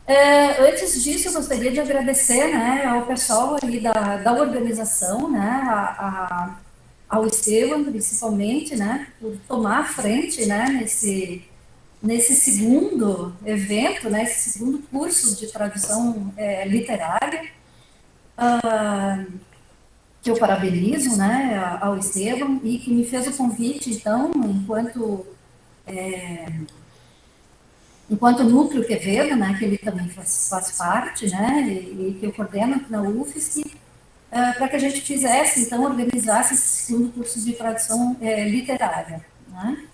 Antes disso, eu gostaria de agradecer, né, ao pessoal ali da organização, né, ao Estevam, principalmente, né, por tomar a frente, né, nesse segundo evento, né, esse segundo curso de tradução literária, que eu parabenizo, né, ao Estevam, e que me fez o convite, então, enquanto Núcleo Quevedo, né, que ele também faz parte, né, e que eu coordeno aqui na UFSC, para que a gente fizesse, então, organizasse esse segundo curso de tradução literária, né,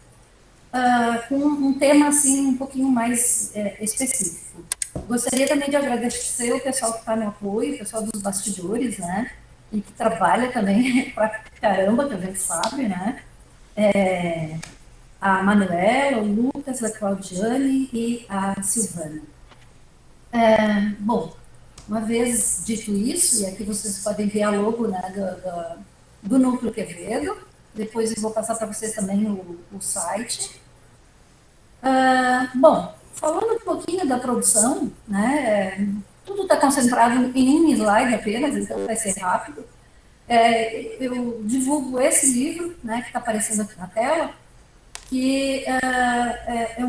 com um tema, assim, um pouquinho mais específico. Gostaria também de agradecer o pessoal que está no apoio, o pessoal dos bastidores, né, e que trabalha também pra caramba, que a gente sabe, né, a Manuela, o Lucas, a Claudiane e a Silvana. Bom, uma vez dito isso, e aqui vocês podem ver a logo, né, do Núcleo Quevedo, depois eu vou passar para vocês também o site. Bom, falando um pouquinho da produção, né, tudo está concentrado em um slide apenas, então vai ser rápido. Eu divulgo esse livro, né, que está aparecendo aqui na tela, que é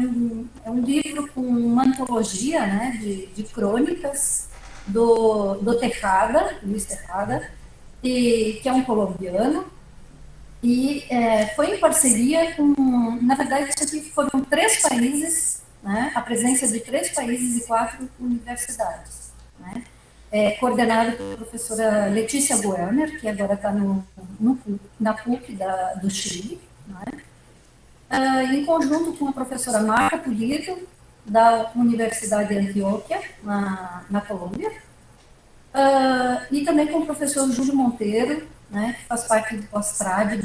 um livro com uma antologia, né, de crônicas do Tejada, Luiz Tejada, que é um colombiano, e foi em parceria com, na verdade, isso aqui foram 3 países, né, a presença de 3 países e 4 universidades, né, coordenado pela professora Letícia Goerner, que agora está na PUC do Chile, né, em conjunto com a professora Marta Pulido, da Universidade de Antioquia, na Colômbia, e também com o professor Júlio Monteiro, né, que faz parte do pós-trad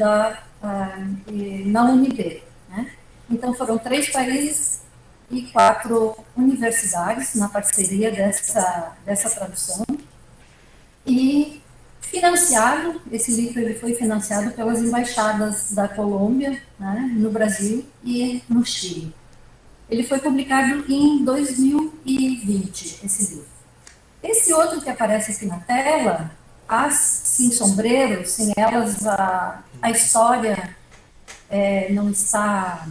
na UNB. Né? Então, foram 3 países e 4 universidades na parceria dessa tradução. E financiado, esse livro ele foi financiado pelas embaixadas da Colômbia, né, no Brasil e no Chile. Ele foi publicado em 2020, esse livro. Esse outro que aparece aqui na tela, As Sem Sombreros, sem elas a história não está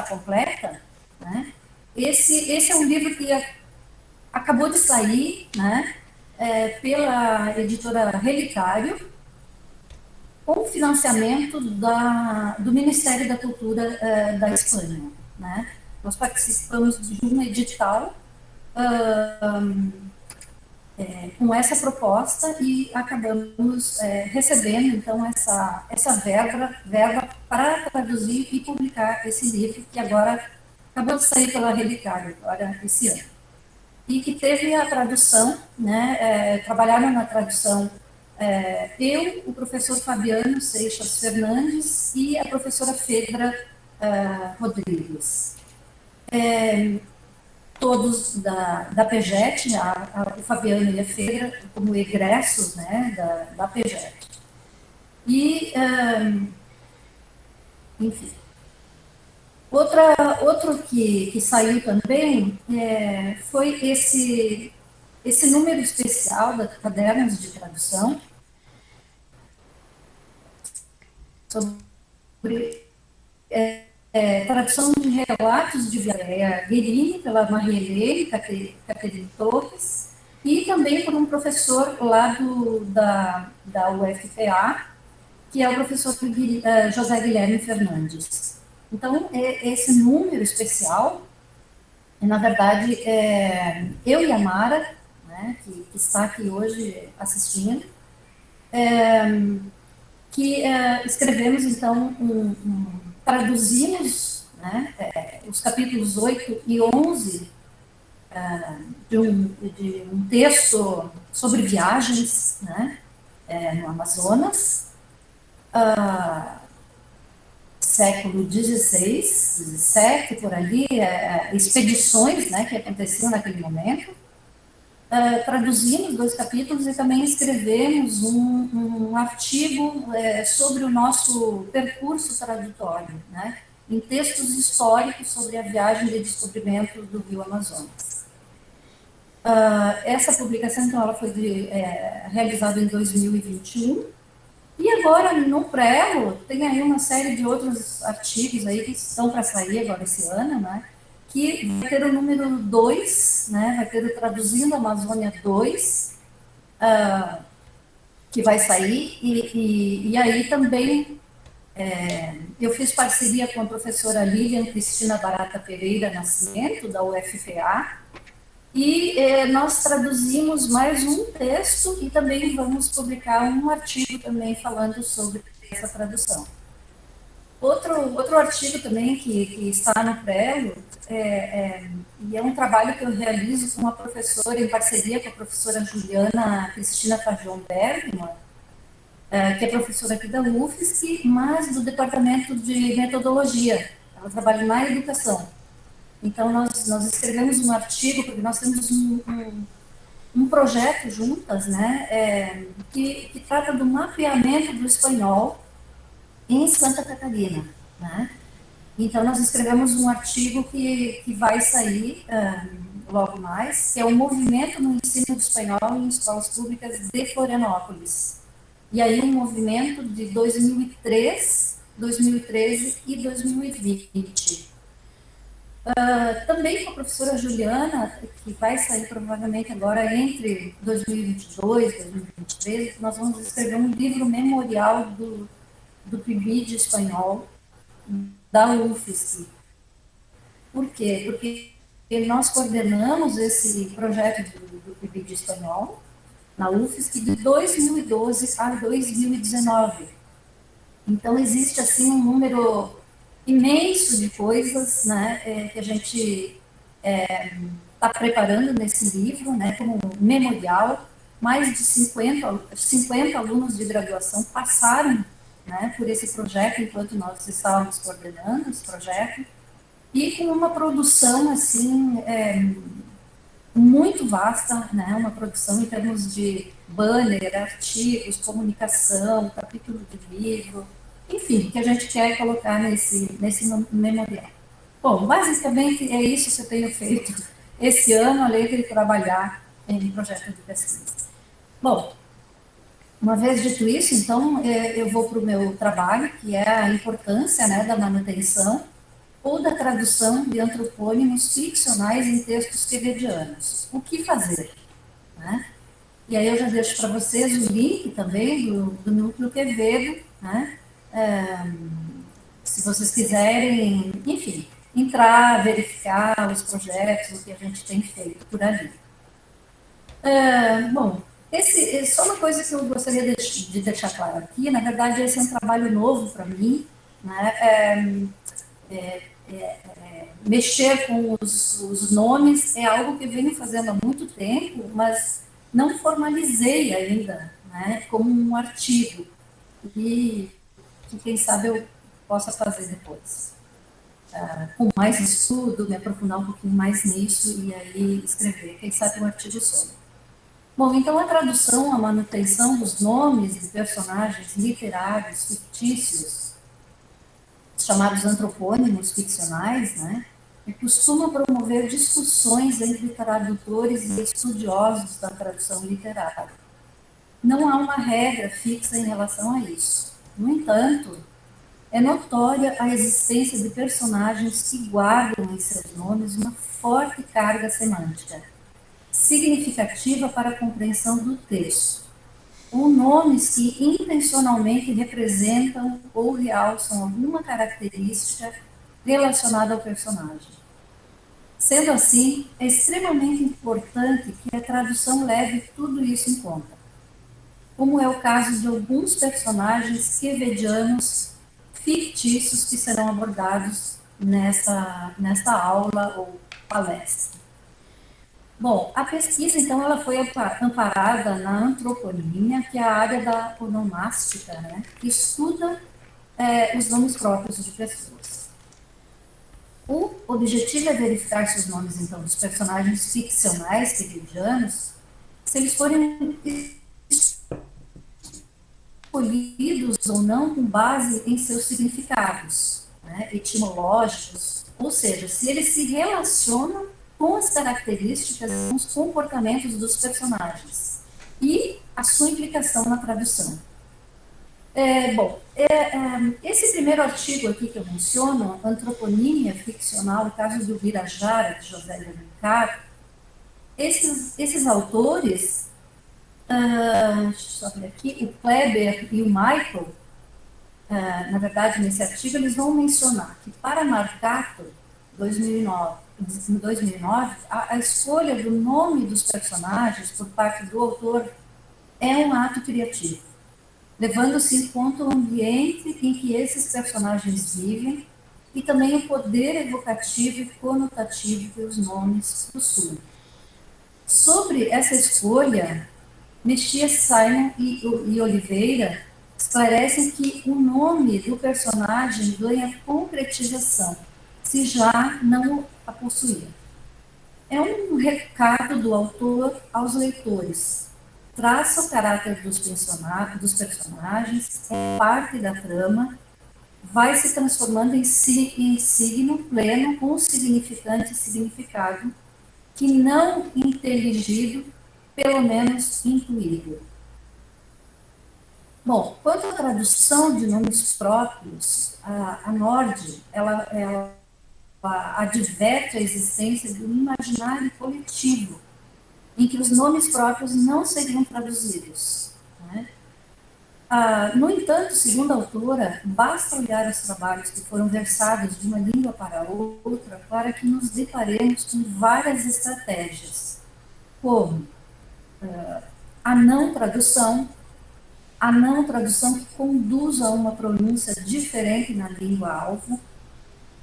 completa, né? Esse é um livro que acabou de sair, né, pela editora Relicário, com financiamento do Ministério da Cultura da Espanha. Né? Nós participamos de um edital com essa proposta e acabamos recebendo, então, essa verba para traduzir e publicar esse livro, que agora acabou de sair pela Relicário, agora esse ano. E que teve a tradução, né, trabalharam na tradução eu, o professor Fabiano Seixas Fernandes e a professora Fedra Rodrigues. Todos da PEGET, o Fabiano e a Fedra, como egressos, né, da PEGET. E, enfim. Outro que saiu também foi esse número especial da Cadernos de Tradução, sobre tradução de relatos de Guerini, pela Maria-Helene Caterine Torres, e também por um professor lá da UFPA, que é o professor José Guilherme Fernandes. Então, esse número especial, na verdade, eu e a Mara, né, que está aqui hoje assistindo, que escrevemos, então, traduzimos, né, os capítulos 8 e 11 de um texto sobre viagens, né, no Amazonas, século XVI, XVII, por ali, expedições, né, que aconteciam naquele momento. Traduzimos 2 capítulos e também escrevemos um artigo sobre o nosso percurso tradutório, né, em textos históricos sobre a viagem de descobrimento do Rio Amazonas. Essa publicação, então, ela foi realizada em 2021, e agora, no Prelo, tem aí uma série de outros artigos aí que estão para sair agora esse ano, né? Que vai ter o número 2, né? Vai ter o Traduzindo a Amazônia 2, que vai sair, e aí também eu fiz parceria com a professora Lilian Cristina Barata Pereira Nascimento, da UFPA, e nós traduzimos mais um texto e também vamos publicar um artigo também falando sobre essa tradução. Outro artigo também que está no Prelo, e é um trabalho que eu realizo com uma professora, em parceria com a professora Juliana Cristina Fajon Bergman, que é professora aqui da UFSC, mas do departamento de metodologia. Ela trabalha na educação. Então, nós escrevemos um artigo, porque nós temos um projeto juntas, né, que trata do mapeamento do espanhol em Santa Catarina, né? Então, nós escrevemos um artigo que vai sair logo mais, que é o movimento no ensino do espanhol em escolas públicas de Florianópolis. E aí, um movimento de 2003, 2013 e 2020. Também com a professora Juliana, que vai sair provavelmente agora entre 2022 e 2023, nós vamos escrever um livro memorial do PIBID de espanhol da UFSC. Por quê? Porque nós coordenamos esse projeto do PIBID de espanhol na UFSC de 2012 a 2019. Então, existe assim um número imenso de coisas, né, que a gente está preparando nesse livro, né, como memorial. Mais de 50 alunos de graduação passaram, né, por esse projeto enquanto nós estávamos coordenando esse projeto, e com uma produção assim muito vasta, né, uma produção em termos de banner, artigos, comunicação, capítulo de livro, enfim, que a gente quer colocar nesse memorial. Bom, basicamente é isso que eu tenho feito esse ano, além de trabalhar em projeto de pesquisa. Bom, uma vez dito isso, então, eu vou para o meu trabalho, que é a importância, né, da manutenção ou da tradução de antropônimos ficcionais em textos quevedianos. O que fazer? Né? E aí eu já deixo para vocês o link também do Núcleo Quevedo, né? Se vocês quiserem, enfim, entrar, verificar os projetos, o que a gente tem feito por ali. Bom, só uma coisa que eu gostaria de deixar claro aqui, na verdade, esse é um trabalho novo para mim, né? Mexer com os nomes é algo que venho fazendo há muito tempo, mas não formalizei ainda, né, como um artigo, e que quem sabe eu possa fazer depois. Com mais estudo, me aprofundar um pouquinho mais nisso e aí escrever, quem sabe um artigo sobre. Bom, então a tradução, a manutenção dos nomes de personagens literários fictícios, chamados antropônimos ficcionais, né, costuma promover discussões entre tradutores e estudiosos da tradução literária. Não há uma regra fixa em relação a isso. No entanto, é notória a existência de personagens que guardam em seus nomes uma forte carga semântica, significativa para a compreensão do texto, ou nomes que intencionalmente representam ou realçam alguma característica relacionada ao personagem. Sendo assim, é extremamente importante que a tradução leve tudo isso em conta, como é o caso de alguns personagens quevedianos fictícios que serão abordados nesta aula ou palestra. Bom, a pesquisa, então, ela foi amparada na antroponímia, que é a área da onomástica, né, que estuda os nomes próprios de pessoas. O objetivo é verificar se os nomes, então, dos personagens ficcionais quevedianos, se eles forem escolhidos ou não com base em seus significados, né, etimológicos, ou seja, se eles se relacionam com as características, com os comportamentos dos personagens e a sua implicação na tradução. Esse primeiro artigo aqui que eu menciono, Antroponímia Ficcional, o caso do Birajara, de José de Alencar, esses autores, deixa eu só ver aqui, o Kleber e o Michael, na verdade, nesse artigo, eles vão mencionar que para Marcato, 2009, a escolha do nome dos personagens por parte do autor é um ato criativo, levando-se em conta o ambiente em que esses personagens vivem e também o poder evocativo e conotativo que os nomes possuem. Sobre essa escolha, Mexias, Simon e Oliveira esclarecem que o nome do personagem ganha concretização, se já não a possuía. É um recado do autor aos leitores. Traça o caráter dos personagens, é parte da trama, vai se transformando em signo pleno com significante e significado, que não inteligido, pelo menos intuído. Bom, quanto à tradução de nomes próprios, a Nord, ela adverte a existência de um imaginário coletivo, em que os nomes próprios não seriam traduzidos. Né? No entanto, segundo a autora, basta olhar os trabalhos que foram versados de uma língua para outra para que nos deparemos com várias estratégias, como a não tradução que conduz a uma pronúncia diferente na língua-alvo,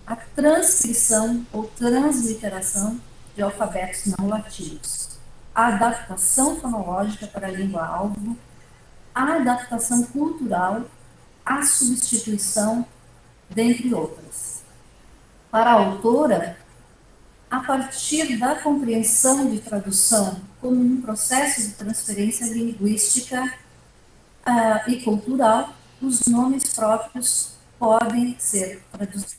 a transcrição ou transliteração de alfabetos não latinos, a adaptação fonológica para a língua-alvo, a adaptação cultural, a substituição, dentre outras. Para a autora, a partir da compreensão de tradução como um processo de transferência linguística e cultural, os nomes próprios podem ser traduzidos.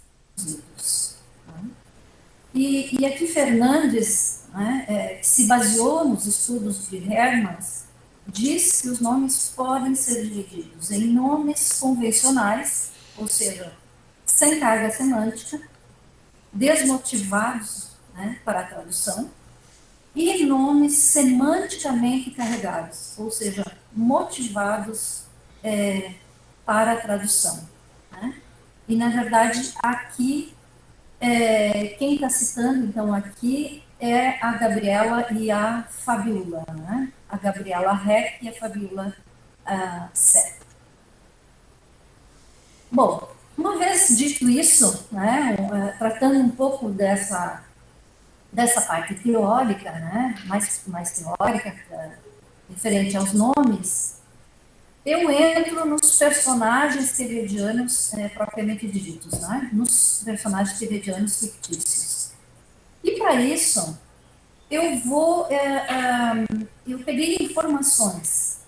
E aqui Fernandes, que se baseou nos estudos de Hermans, diz que os nomes podem ser divididos em nomes convencionais, ou seja, sem carga semântica, desmotivados para a tradução, e nomes semanticamente carregados, ou seja, motivados para a tradução. Né? E, na verdade, aqui, quem está citando, então, aqui é a Gabriela e a Fabiola, né? A Gabriela Reck e a Fabiola Sé. Bom, uma vez dito isso, tratando um pouco dessa parte teórica, mais teórica, referente aos nomes, eu entro nos personagens tevedianos propriamente ditos, nos personagens tevedianos fictícios. E para isso, eu peguei informações,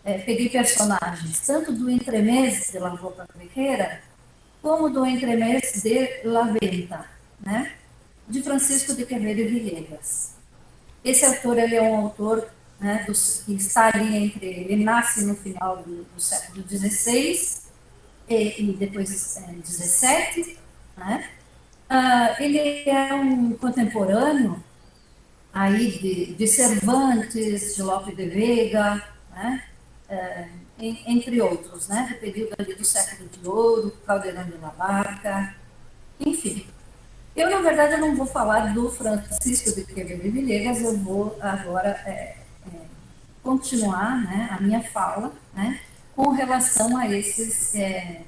peguei personagens, tanto do Entremés de la Roupa Guerreira, como do Entremés de la Venta, de Francisco de Quevedo e Villegas. Esse autor, ele é um autor que está ali ele nasce no final do século XVI e depois XVII, ele é um contemporâneo aí de Cervantes, de Lope de Vega, entre outros, do período ali do século de Ouro, Caldeirão de la Barca, enfim. Eu, na verdade, não vou falar do Francisco de Quevedo e Villegas, eu vou agora continuar a minha fala com relação a esses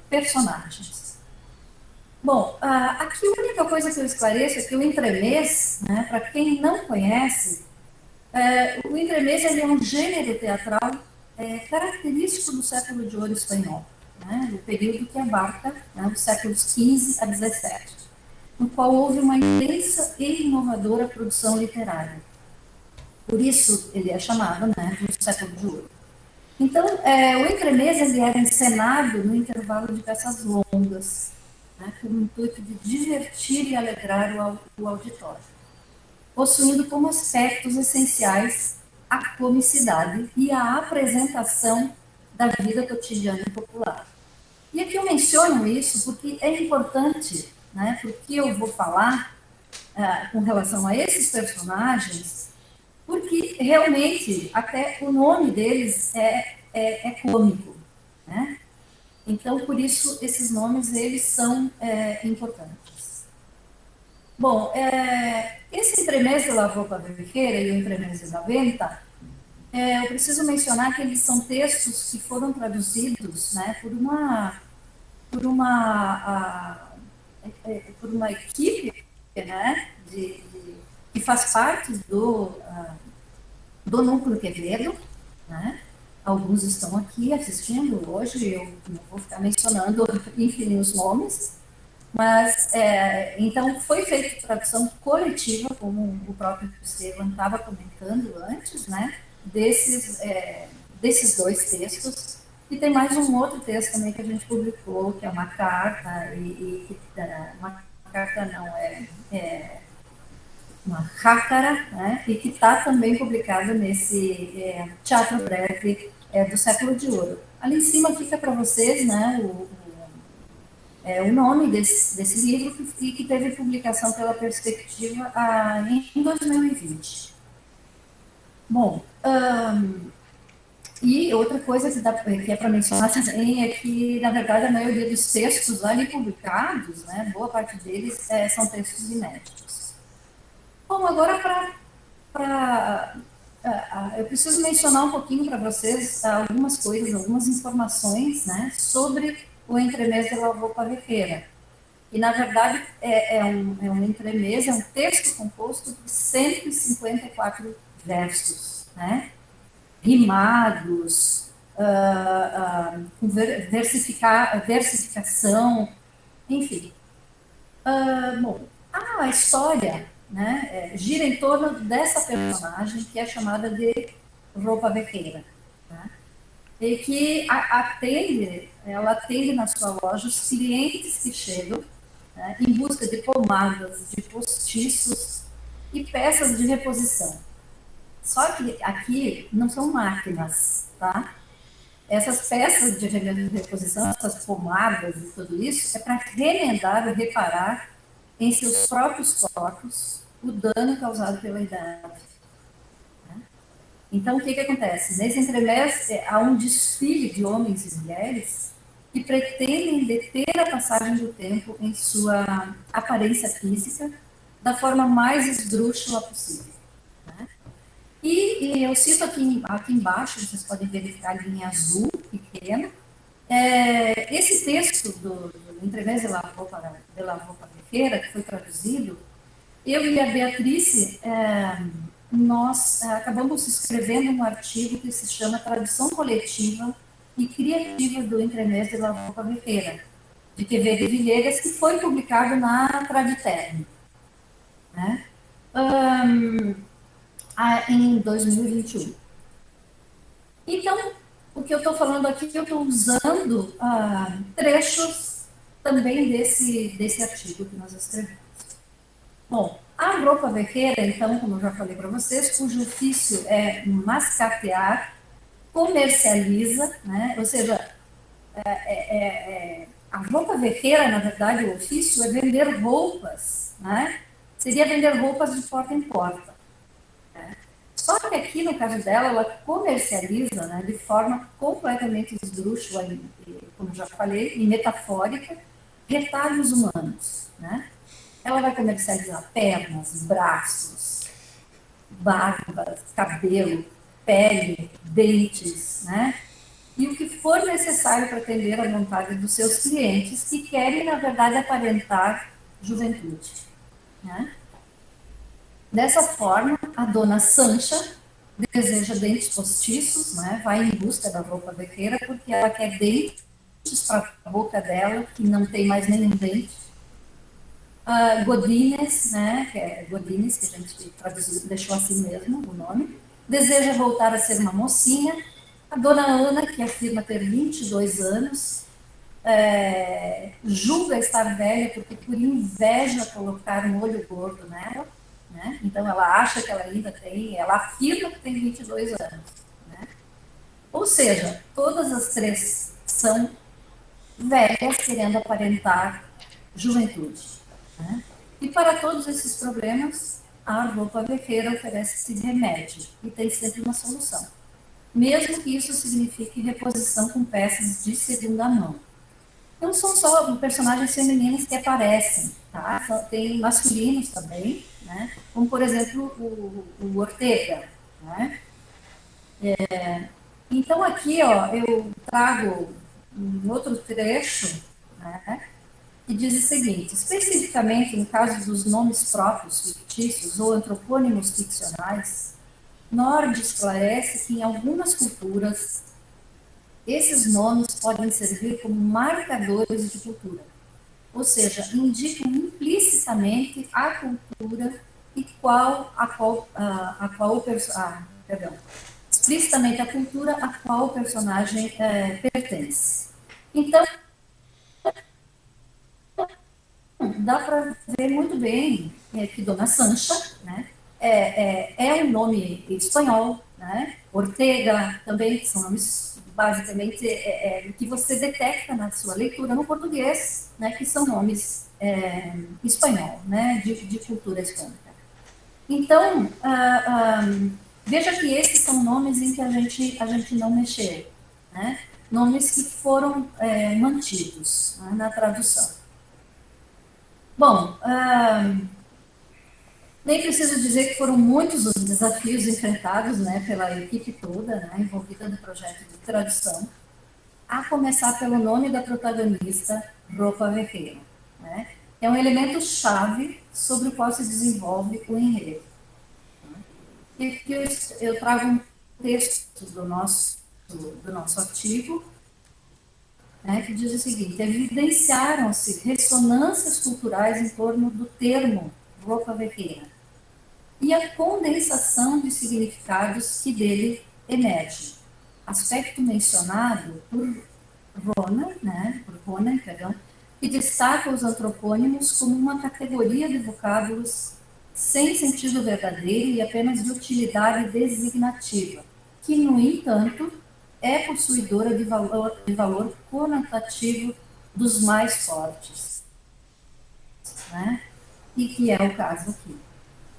personagens. Bom, aqui a única coisa que eu esclareço é que o Entremés, para quem não conhece, o Entremés é um gênero teatral característico do século de ouro espanhol, o período que abarca os séculos XV a XVII, no qual houve uma intensa e inovadora produção literária. Por isso ele é chamado do século de ouro. Então, o Entremés ele era encenado no intervalo de peças longas, com o intuito de divertir e alegrar o auditório. possuindo como aspectos essenciais a comicidade e a apresentação da vida cotidiana e popular. E aqui eu menciono isso porque é importante, né, porque eu vou falar com relação a esses personagens, porque realmente até o nome deles é cômico, né? Então, por isso, esses nomes, eles são importantes. Bom, esse Entremés de la Roupa Verqueira e o Entremés de la Venta, eu preciso mencionar que eles são textos que foram traduzidos, né, por uma equipe, né, que faz parte do Núcleo Quevedo, né? Alguns estão aqui assistindo hoje, eu não vou ficar mencionando, enfim, os nomes, mas, então, foi feita tradução coletiva, como o próprio Estevam estava comentando antes, né, desses dois textos, e tem mais um outro texto também que a gente publicou, que é uma carta, uma carta não, uma chácara, né, e que está também publicado nesse Teatro Breve do Século de Ouro. Ali em cima fica para vocês, né, o nome desse livro que teve publicação pela Perspectiva em 2020. Bom, e outra coisa que é para mencionar também é que, na verdade, a maioria dos textos ali publicados, né, boa parte deles são textos inéditos. Bom, agora eu preciso mencionar um pouquinho para vocês algumas coisas, algumas informações, né, sobre o Entremés de la Roupa Verqueira. E, na verdade, é um entremés, é um texto composto de 154 versos, né, rimados, com versificação, enfim. Bom, a história, né, gira em torno dessa personagem que é chamada de Roupa Verqueira, né, e que ela atende na sua loja os clientes que chegam, né, em busca de pomadas, de postiços e peças de reposição. Só que aqui não são máquinas, tá? Essas peças de reposição, essas pomadas e tudo isso, é para remendar ou reparar em seus próprios corpos o dano causado pela idade. Então, o que acontece? Nesse entremés, há um desfile de homens e mulheres que pretendem deter a passagem do tempo em sua aparência física da forma mais esdrúxula possível. Né? E eu cito aqui embaixo, vocês podem verificar a linha azul, pequena, esse texto do Entremés de la Roupa Verqueira, que foi traduzido, eu e a Beatrice, nós acabamos escrevendo um artigo que se chama Tradução Coletiva e Criativa do Entremés de la Roupa Verqueira, de Quevedo e Villegas, que foi publicado na Traditerm, né? Em 2021. Então, o que eu estou falando aqui, eu estou usando trechos também desse artigo que nós escrevemos. Bom, a Roupa Verqueira, então, como eu já falei para vocês, cujo ofício é mascatear, comercializa, né? Ou seja, a roupa verqueira, na verdade, o ofício é vender roupas, né? Seria vender roupas de porta em porta. Né? Só que aqui, no caso dela, ela comercializa, né, de forma completamente esdrúxula, como já falei, e metafórica, retalhos humanos, né? Ela vai comercializar pernas, braços, barbas, cabelo, pele, dentes, né? E o que for necessário para atender à vontade dos seus clientes que querem, na verdade, aparentar juventude, né? Dessa forma, a dona Sancha deseja dentes postiços, né? Vai em busca da Roupa Verqueira porque ela quer dentes para a boca dela, que não tem mais nenhum dente. Godines, né, que é Godines, que a gente traduziu, deixou assim mesmo o nome, deseja voltar a ser uma mocinha. A dona Ana, que afirma ter 22 anos, julga estar velha porque por inveja colocar um olho gordo nela, né? Então, ela acha que ela ainda tem, ela afirma que tem 22 anos. Né? Ou seja, todas as três são velhas querendo aparentar juventude. Né? E para todos esses problemas, a roupa verreira oferece remédio e tem sempre uma solução, mesmo que isso signifique reposição com peças de segunda mão. Não são só personagens femininos que aparecem, tá? Tem masculinos também, né? Como, por exemplo, o Ortega, né? Então, aqui, ó, eu trago um outro trecho, né? Que diz o seguinte: especificamente no caso dos nomes próprios fictícios ou antropônimos ficcionais, Nord esclarece que em algumas culturas esses nomes podem servir como marcadores de cultura, ou seja, indicam implicitamente a cultura e perdão, explicitamente a cultura a qual o personagem pertence. Então, dá para ver muito bem que Dona Sancha, né, é um nome espanhol, né? Ortega também, que são nomes basicamente que você detecta na sua leitura no português, né, que são nomes espanhol, né, de cultura hispânica. Então, veja que esses são nomes em que a gente não mexeu, né? Nomes que foram mantidos, né, na tradução. Bom, nem preciso dizer que foram muitos os desafios enfrentados, né, pela equipe toda, né, envolvida no projeto de tradução, a começar pelo nome da protagonista, Roupa Verreira, né? É um elemento chave sobre o qual se desenvolve o enredo. E aqui eu trago um texto do nosso artigo, né, que diz o seguinte: evidenciaram-se ressonâncias culturais em torno do termo roupa verreira e a condensação de significados que dele emerge. Aspecto mencionado por Rona, que destaca os antropônimos como uma categoria de vocábulos sem sentido verdadeiro e apenas de utilidade designativa, que, no entanto, é possuidora de valor conotativo dos mais fortes, né? E que é o caso aqui.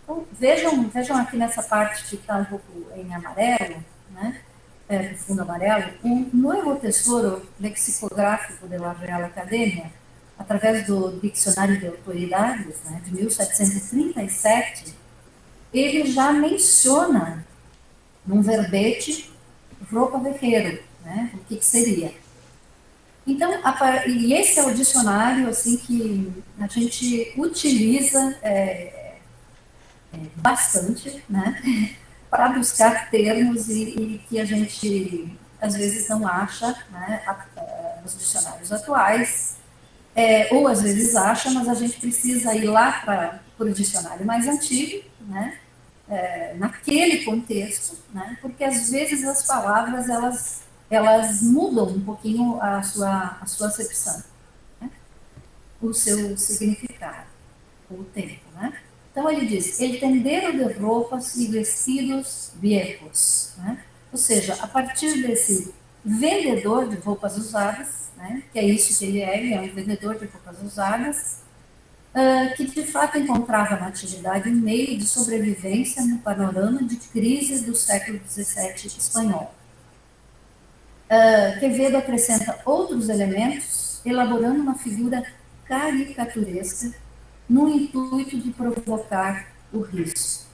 Então, vejam aqui nessa parte que está um pouco em amarelo, né? Do fundo amarelo, um novo tesouro lexicográfico da Real Academia, através do Dicionário de Autoridades, né, de 1737, ele já menciona num verbete roupa verreiro, né, o que seria. Então, e esse é o dicionário assim que a gente utiliza bastante, né, para buscar termos e que a gente às vezes não acha, né, nos dicionários atuais, ou às vezes acha, mas a gente precisa ir lá para o dicionário mais antigo, né, naquele contexto, né, porque às vezes as palavras elas mudam um pouquinho a sua acepção, né, o seu significado, com o tempo, né. Então ele diz: el tendero de roupas e vestidos viejos, né? Ou seja, a partir desse vendedor de roupas usadas, né, que é isso que ele é um vendedor de roupas usadas, que de fato encontrava na atividade um meio de sobrevivência no panorama de crises do século XVII espanhol. Quevedo acrescenta outros elementos, elaborando uma figura caricaturesca no intuito de provocar o riso,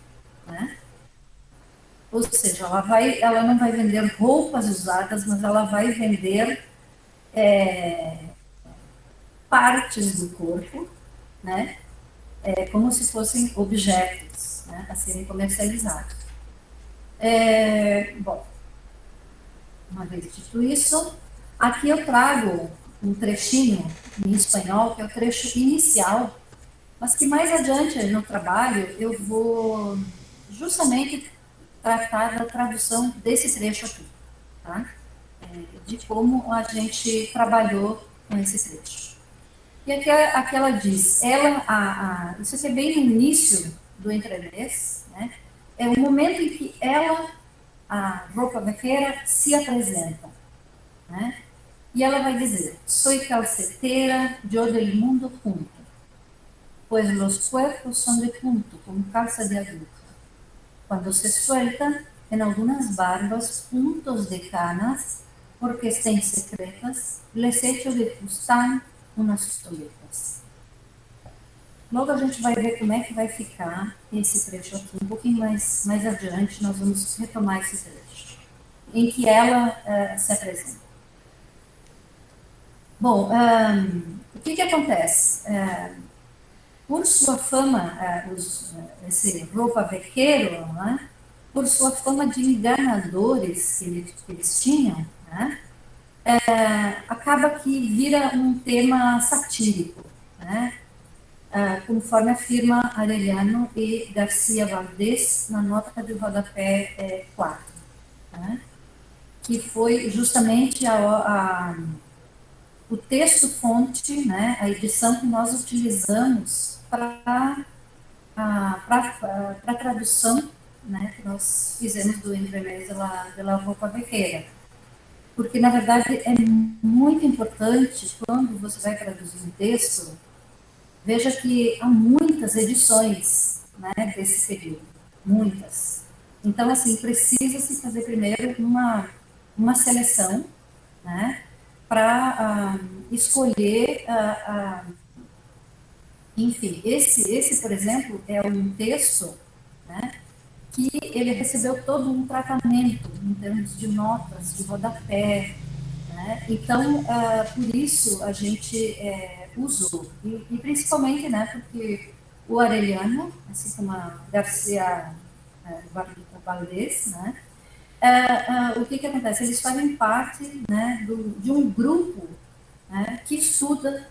né? Ou seja, ela não vai vender roupas usadas, mas ela vai vender partes do corpo, né? Como se fossem objetos, né, a serem comercializados. Bom, uma vez dito isso, aqui eu trago um trechinho em espanhol, que é o trecho inicial, mas que mais adiante no trabalho eu vou justamente tratar da tradução desse trecho aqui, tá? De como a gente trabalhou com esse trecho. E aqui ela diz, isso aqui é bem no início do entremês, né, é o momento em que ela, a roupa vaqueira, se apresenta, né, e ela vai dizer: soy calcetera, yo del mundo junto, pues los cuerpos son de punto, como calza de aguja. Cuando se suelta, en algunas barbas, puntos de canas, porque estén secretas, les echo de fustán unas toletas. Logo a gente vai ver como é que vai ficar esse trecho aqui. Um pouquinho mais adiante, nós vamos retomar esse trecho, em que ela se apresenta. Bom, o que acontece? Por sua fama, esse roupa vaqueiro, né, por sua fama de enganadores que eles tinham, né, acaba que vira um tema satírico, né, conforme afirma Arellano e Garcia Valdés na nota de rodapé 4, né, que foi justamente o texto-fonte, né, a edição que nós utilizamos para a tradução, né, que nós fizemos do Entremés de la Roupa Vaqueira. Porque, na verdade, é muito importante, quando você vai traduzir um texto, veja que há muitas edições, né, desse período, muitas. Então, assim, precisa-se fazer primeiro uma seleção, né, para escolher, enfim, esse, por exemplo, é um texto, né, que ele recebeu todo um tratamento em termos de notas, de rodapé, né? Então, por isso a gente usou, e principalmente, né, porque o Arellano, assim como a Garcia Valdés, né, o que acontece? Eles fazem parte, né, de um grupo, né, que estuda,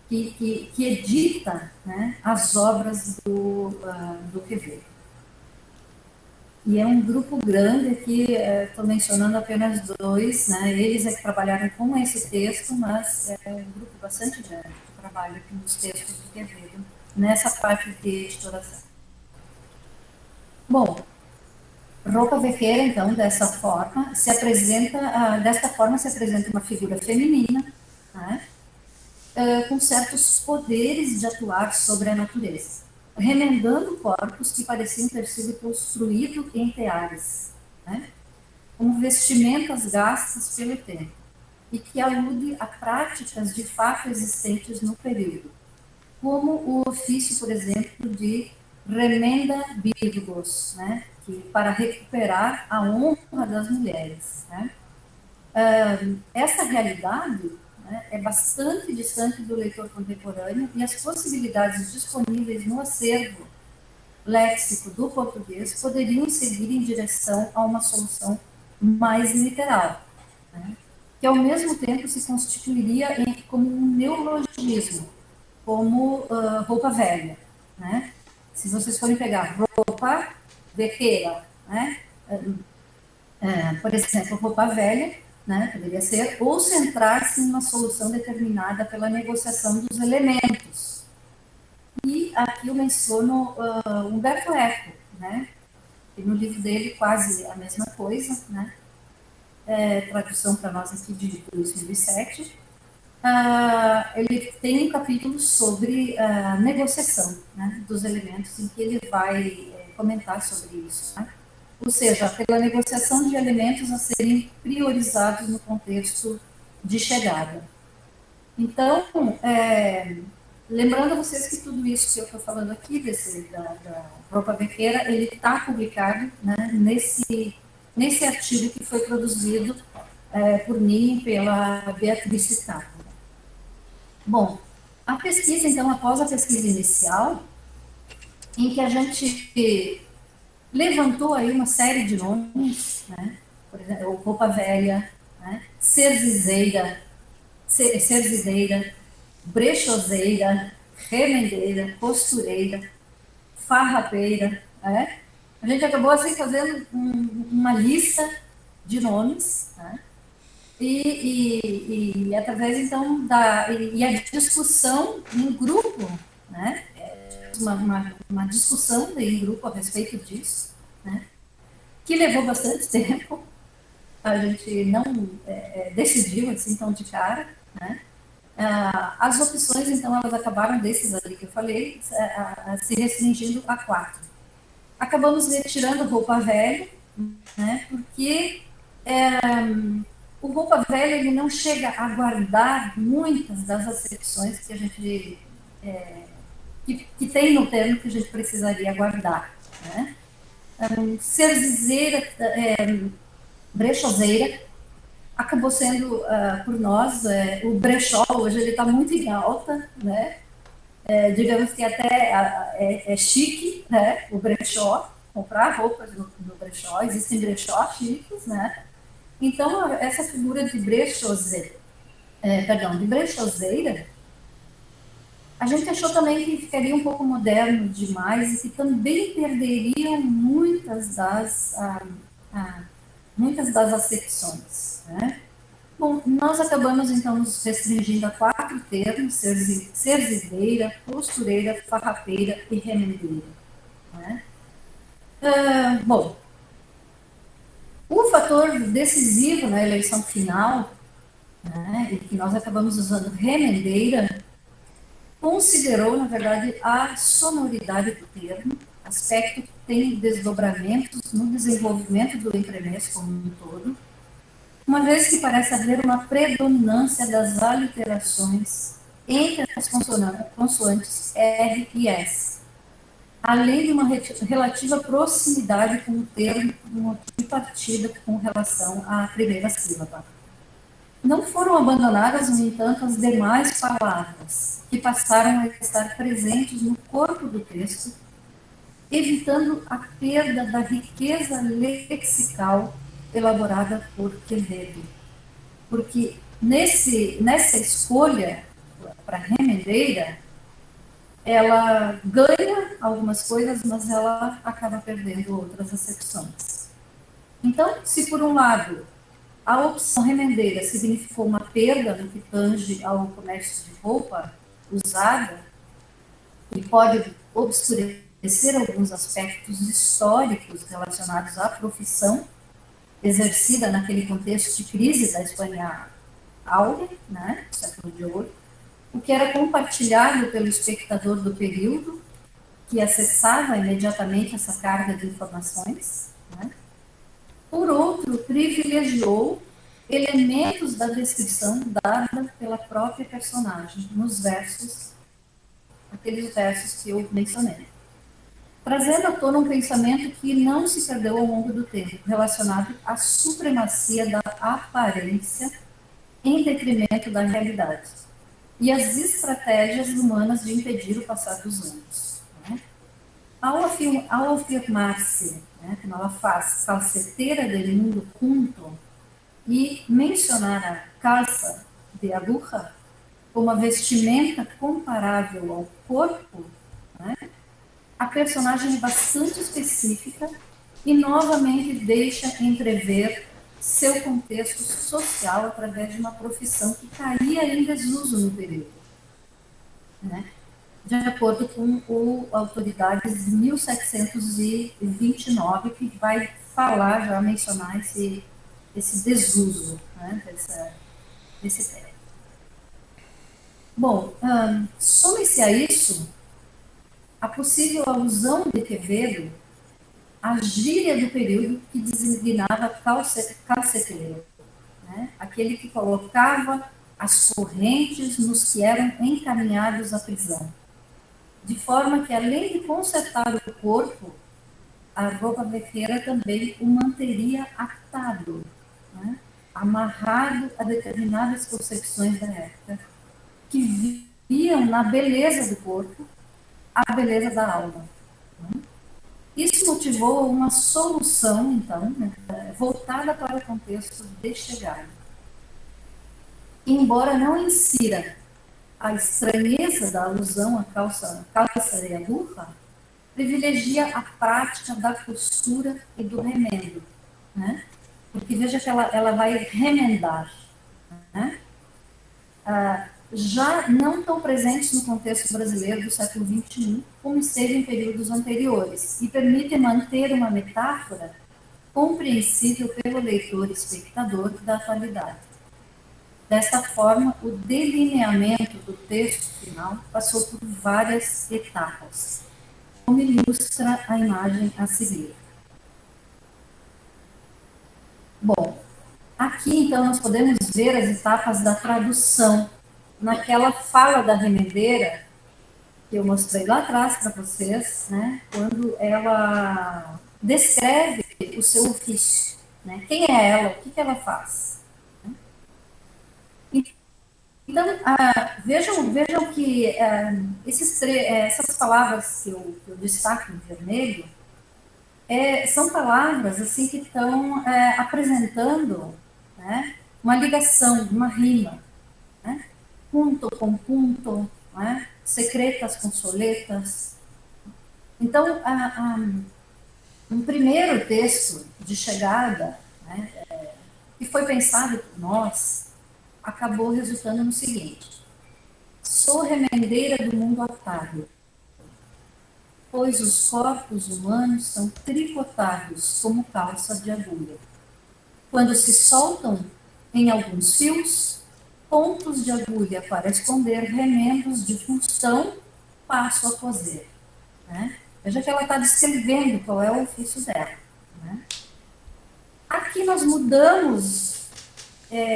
que edita, né, as obras do Quevedo. E é um grupo grande aqui, estou mencionando apenas dois, né, eles é que trabalharam com esse texto, mas é um grupo bastante grande que trabalha aqui nos textos do Quevedo, nessa parte de editoração. Bom, roupa vaqueira, então, desta forma se apresenta uma figura feminina, né, com certos poderes de atuar sobre a natureza, remendando corpos que pareciam ter sido construídos em teares, né, com vestimentas gastas pelo tempo, e que alude a práticas de fato existentes no período, como o ofício, por exemplo, de remenda virgos, né, que para recuperar a honra das mulheres, né. Essa realidade, né, é bastante distante do leitor contemporâneo, e as possibilidades disponíveis no acervo léxico do português poderiam seguir em direção a uma solução mais literal, né, que ao mesmo tempo se constituiria como um neologismo, como roupa velha, né? Se vocês forem pegar roupa vaqueira, né, por exemplo, roupa velha, né, poderia ser, ou centrar-se em uma solução determinada pela negociação dos elementos. E aqui eu menciono Humberto Eco, né, e no livro dele quase a mesma coisa, né, tradução para nós aqui de 2007, ele tem um capítulo sobre negociação, né, dos elementos, em que ele vai comentar sobre isso, né? Ou seja, pela negociação de elementos a serem priorizados no contexto de chegada. Então, lembrando a vocês que tudo isso que eu estou falando aqui, da roupa vaqueira, ele está publicado, né, nesse artigo que foi produzido por mim e pela Beatriz Citado. Bom, a pesquisa, então, após a pesquisa inicial, em que a gente levantou aí uma série de nomes, né? Por exemplo, roupa velha, né, serzideira, brechoseira, remendeira, costureira, farrapeira, né? A gente acabou assim fazendo uma lista de nomes, né? E através então a discussão em grupo, né? tivemos uma discussão em grupo a respeito disso, né, que levou bastante tempo. A gente não decidiu assim tão de cara, né. As opções, então, elas acabaram desses ali que eu falei, se restringindo a 4. Acabamos retirando roupa velha, né, porque o roupa velha ele não chega a guardar muitas das acepções que a gente que tem no termo que a gente precisaria guardar, né? Serzizeira, brechoseira, acabou sendo por nós o brechó hoje ele está muito em alta, né? Digamos que até é chique, né? O brechó, comprar roupas no brechó, existem brechó chiques, né? Então essa figura de brechoseira, de brechoseira, a gente achou também que ficaria um pouco moderno demais e que também perderia muitas das acepções, né? Bom, nós acabamos então nos restringindo a 4 termos: serzideira, costureira, farrapeira e remendeira, né? Bom, o fator decisivo na eleição final, né, e que nós acabamos usando remendeira, considerou, na verdade, a sonoridade do termo, aspecto que tem desdobramentos no desenvolvimento do entremestre como um todo, uma vez que parece haver uma predominância das aliterações entre as consoantes R e S, além de uma relativa proximidade com o termo de partida com relação à primeira sílaba. Não foram abandonadas, no entanto, as demais palavras, que passaram a estar presentes no corpo do texto, evitando a perda da riqueza lexical elaborada por Quevedo. Porque nessa escolha para remendeira, ela ganha algumas coisas, mas ela acaba perdendo outras acepções. Então, se por um lado a opção remendeira significou uma perda no que tange ao comércio de roupa usada e pode obscurecer alguns aspectos históricos relacionados à profissão exercida naquele contexto de crise da Espanha áurea, né, século de ouro, o que era compartilhado pelo espectador do período, que acessava imediatamente essa carga de informações, né. Por outro, privilegiou elementos da descrição dada pela própria personagem nos versos, aqueles versos que eu mencionei, trazendo à tona um pensamento que não se perdeu ao longo do tempo, relacionado à supremacia da aparência em detrimento da realidade e as estratégias humanas de impedir o passar dos anos, né? Ao afirmar-se, né, como ela faz, calceteira del mundo junto, e mencionar a calça de aguja como a vestimenta comparável ao corpo, né, a personagem é bastante específica e novamente deixa entrever seu contexto social através de uma profissão que caía em desuso no período, né? De acordo com o Autoridades de 1729, que vai falar, já mencionar esse desuso, né, desse termo. Bom, some-se a isso a possível alusão de Quevedo à gíria do período que designava calceteiro, né, aquele que colocava as correntes nos que eram encaminhados à prisão, de forma que, além de consertar o corpo, a roupa vequeira também o manteria atado, né, amarrado a determinadas concepções da época, que viam na beleza do corpo a beleza da alma. Né. Isso motivou uma solução, então, né, voltada para o contexto de chegada. Embora não insira a estranheza da alusão à calça de aguja, privilegia a prática da costura e do remendo, né? Porque veja que ela vai remendar, né? já não estão presentes no contexto brasileiro do século XXI, como esteve em períodos anteriores, e permitem manter uma metáfora compreensível pelo leitor espectador da atualidade. Desta forma, o delineamento do texto final passou por várias etapas, como ilustra a imagem a seguir. Bom, aqui então nós podemos ver as etapas da tradução. Naquela fala da remendeira, que eu mostrei lá atrás para vocês, né, quando ela descreve o seu ofício, né, quem é ela, o que, que ela faz. Então, vejam que essas palavras que eu destaco em vermelho são palavras assim que estão apresentando, né, uma ligação, uma rima, né, punto com punto, né, secretas com soletas. Então, um primeiro texto de chegada, né, que foi pensado por nós, acabou resultando no seguinte: sou remendeira do mundo atado, pois os corpos humanos são tricotados como calça de agulha. Quando se soltam em alguns fios, pontos de agulha para esconder remendos de função, passo a coser. Né? Veja que ela está descrevendo qual é o ofício dela. Né? Aqui nós mudamos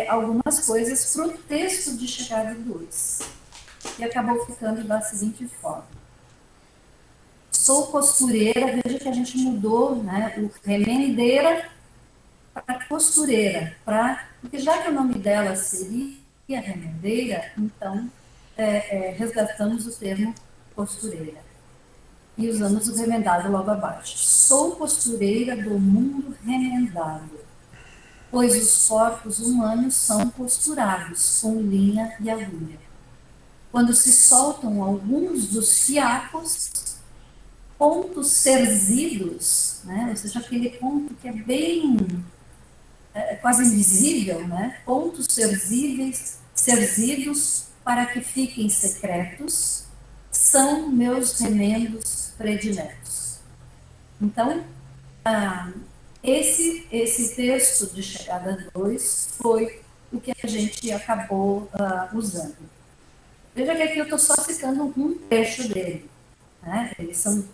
algumas coisas para o texto de chegada 2, e acabou ficando da seguinte forma: sou costureira, veja que a gente mudou, né, o remendeira para costureira, porque já que o nome dela seria remendeira, então resgatamos o termo costureira e usamos o remendado logo abaixo. Sou costureira do mundo remendado, pois os corpos humanos são costurados com linha e agulha. Quando se soltam alguns dos fiapos, pontos cerzidos, né, ou seja, aquele ponto que é bem quase invisível, né, pontos cerzidos para que fiquem secretos, são meus remendos prediletos. Então, esse texto de chegada 2 foi o que a gente acabou usando. Veja que aqui eu estou só citando um trecho dele. Né? Eles são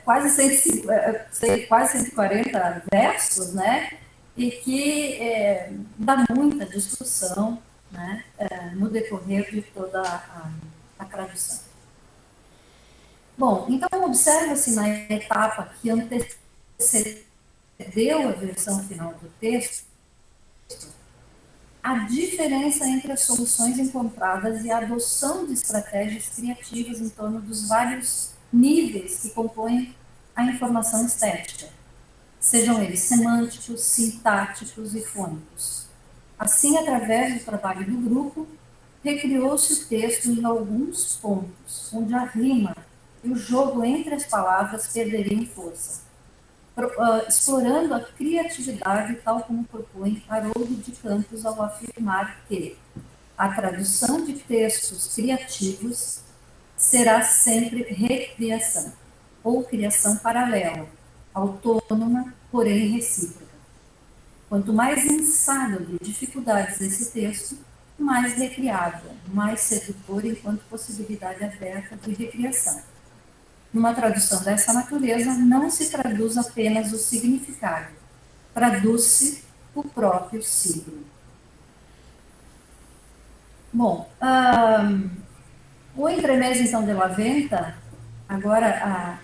quase 140 versos, né? E que dá muita discussão, né? No decorrer de toda a tradução. Bom, então observa-se na etapa que antecedeu a versão final do texto a diferença entre as soluções encontradas e a adoção de estratégias criativas em torno dos vários níveis que compõem a informação estética, sejam eles semânticos, sintáticos e fônicos. Assim, através do trabalho do grupo, recriou-se o texto em alguns pontos, onde a rima e o jogo entre as palavras perderiam força, explorando a criatividade, tal como propõe Haroldo de Campos ao afirmar que a tradução de textos criativos será sempre recriação, ou criação paralela, autônoma, porém recíproca. Quanto mais insábio de dificuldades esse texto, mais recriável, mais sedutor enquanto possibilidade aberta de recriação. Numa tradução dessa natureza, não se traduz apenas o significado, traduz-se o próprio signo. Bom, o entremés, então, de la venta, agora,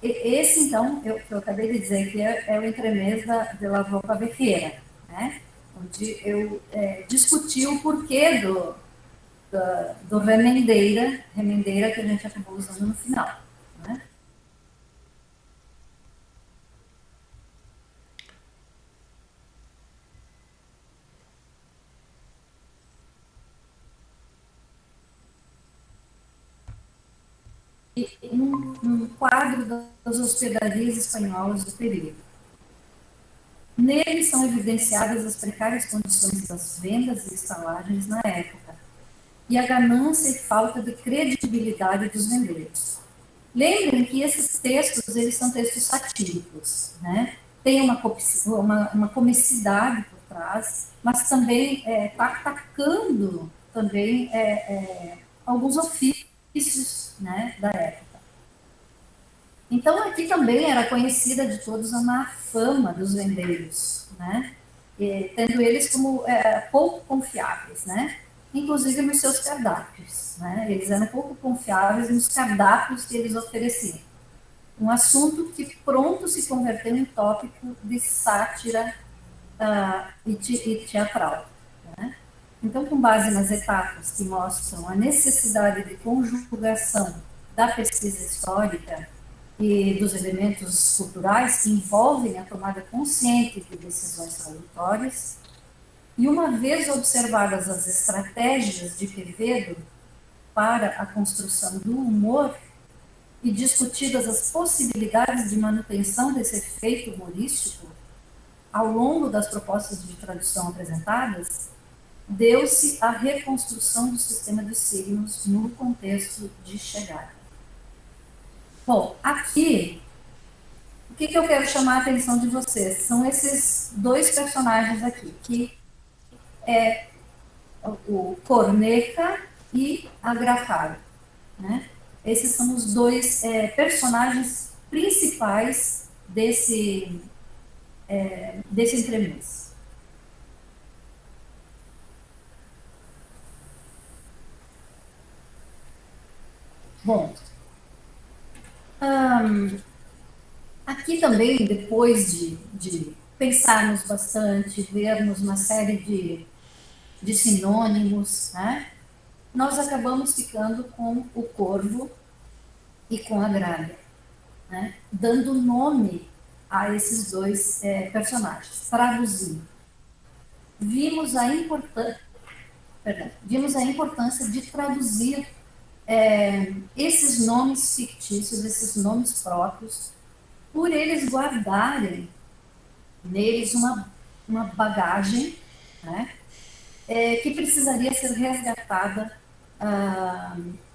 esse, então, que eu acabei de dizer que é o entremés de la Voca Vecchiera, né? Onde eu discuti o porquê do remendeira que a gente acabou usando no final. Né? E um quadro das hospedarias espanholas do período. Nele são evidenciadas as precárias condições das vendas e estalagens na época, e a ganância e falta de credibilidade dos vendedores. Lembrem que esses textos, eles são textos satíricos, né? Tem uma comicidade por trás, mas também está atacando também alguns ofícios, né, da época. Então, aqui também era conhecida de todos a má fama dos vendeiros, né? Tendo eles como pouco confiáveis, né? Inclusive nos seus cardápios, né? Eles eram pouco confiáveis nos cardápios que eles ofereciam. Um assunto que pronto se converteu em tópico de sátira e teatral, né? Então, com base nas etapas que mostram a necessidade de conjugação da pesquisa histórica e dos elementos culturais que envolvem a tomada consciente de decisões tradutórias, e uma vez observadas as estratégias de Quevedo para a construção do humor e discutidas as possibilidades de manutenção desse efeito humorístico ao longo das propostas de tradução apresentadas, deu-se a reconstrução do sistema de signos no contexto de chegada. Bom, aqui, o que eu quero chamar a atenção de vocês? São esses dois personagens aqui, que é o Corneca e a Grafaro, né? Esses são os dois personagens principais desse entremês. Bom, aqui também, depois de pensarmos bastante, vermos uma série de sinônimos, né? Nós acabamos ficando com o corvo e com a gralha, né? Dando nome a esses dois personagens, traduzindo. Vimos a importância de traduzir esses nomes fictícios, esses nomes próprios, por eles guardarem neles uma bagagem, né, que precisaria ser resgatada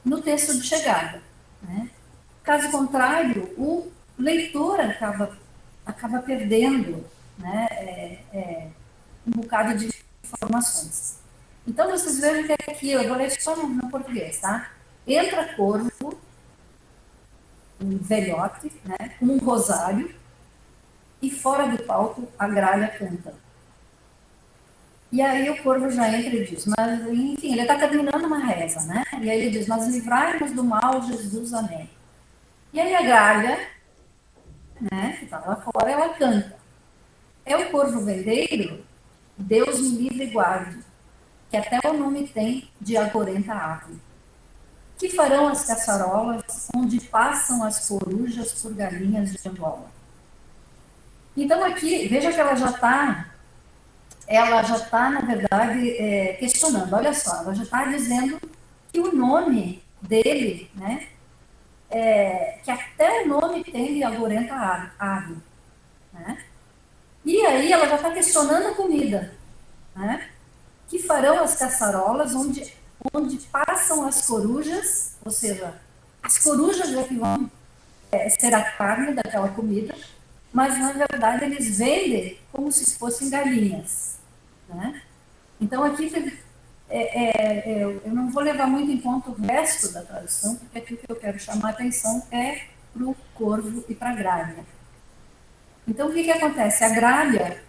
no texto de chegada, né? Caso contrário, o leitor acaba perdendo, né, um bocado de informações. Então, vocês vejam que aqui, eu vou ler só no português, tá? Entra corvo, um velhote, né, com um rosário, e fora do palco a gralha canta. E aí o corvo já entra e diz, mas enfim, ele está terminando uma reza, né? E aí ele diz, mas livrai-nos do mal, Jesus, amém. E aí a gralha, né, que está lá fora, ela canta. É o corvo vendeiro, Deus me livre e guarde, que até o nome tem de agorenta ave. Que farão as caçarolas onde passam as corujas por galinhas de Angola? Então aqui, veja que ela já está, na verdade, questionando. Olha só, ela já está dizendo que o nome dele, né, que até o nome tem de agorenta ave, né? E aí ela já está questionando a comida, né? Que farão as caçarolas onde passam as corujas, ou seja, as corujas é que vão ser a carne daquela comida, mas na verdade eles vendem como se fossem galinhas, né? Então aqui eu não vou levar muito em conta o resto da tradução, porque aqui o que eu quero chamar a atenção é para o corvo e para a gralha. Então o que acontece? A gralha,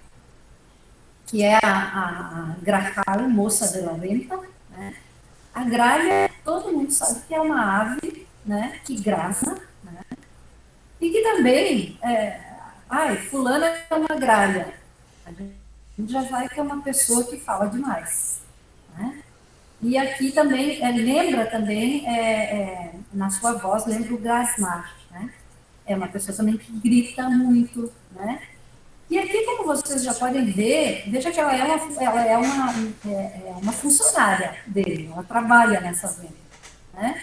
que é a grajal, moça de la venta, né? A gralha, todo mundo sabe que é uma ave, né, que graça, né, e que também, fulana é uma gralha. A gente já vai que é uma pessoa que fala demais, né? E aqui também, lembra também, na sua voz, lembra o grasnar, né? É uma pessoa também que grita muito, né? E aqui, como vocês já podem ver, veja que ela é uma funcionária dele, ela trabalha nessa venda, né?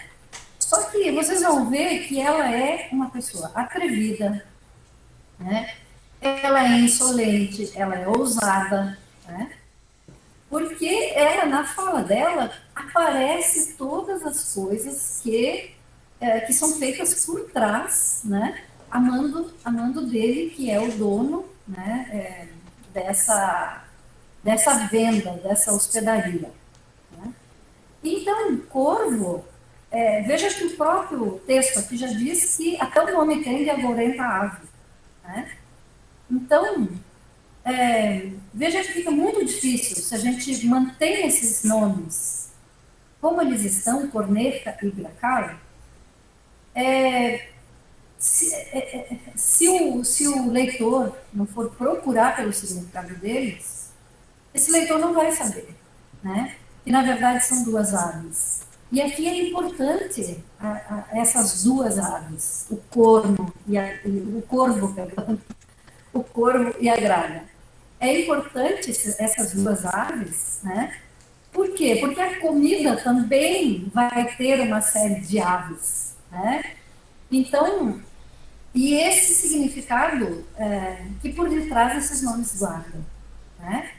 Só que vocês vão ver que ela é uma pessoa atrevida, né? Ela é insolente, ela é ousada, né? porque ela, na fala dela, aparece todas as coisas que são feitas por trás, né, amando dele, que é o dono, né, dessa venda, dessa hospedaria. Né? Então, o corvo, veja que o próprio texto aqui já diz que até o nome tem de agourenta ave. Né? Então, veja que fica muito difícil se a gente mantém esses nomes como eles estão, corneta e gracal, se o leitor não for procurar pelo significado deles, esse leitor não vai saber, né? Que na verdade são duas aves. E aqui é importante essas duas aves, o corvo o corvo, perdão, o corvo e a gralha. É importante essas duas aves, né? Por quê? Porque a comida também vai ter uma série de aves, né? Então, e esse significado que por detrás desses nomes guardam, né?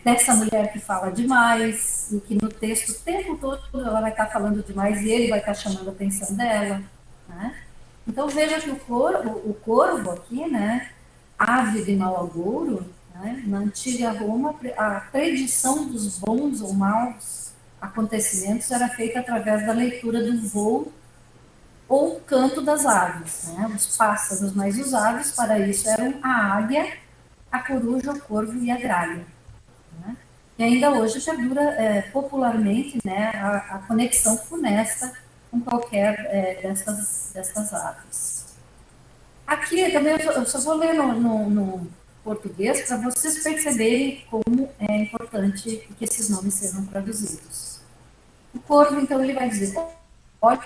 Dessa mulher que fala demais, e que no texto o tempo todo ela vai estar falando demais e ele vai estar chamando a atenção dela, né? Então veja que o corvo aqui, né, ave de mau agouro, né, na antiga Roma, a predição dos bons ou maus acontecimentos era feita através da leitura do voo ou canto das aves. Né? Os pássaros mais usados para isso eram a águia, a coruja, o corvo e a gralha. Né? E ainda hoje perdura popularmente, né, a conexão funesta com qualquer dessas aves. Aqui também eu só vou ler no português para vocês perceberem como é importante que esses nomes sejam traduzidos. O corvo, então, ele vai dizer: olha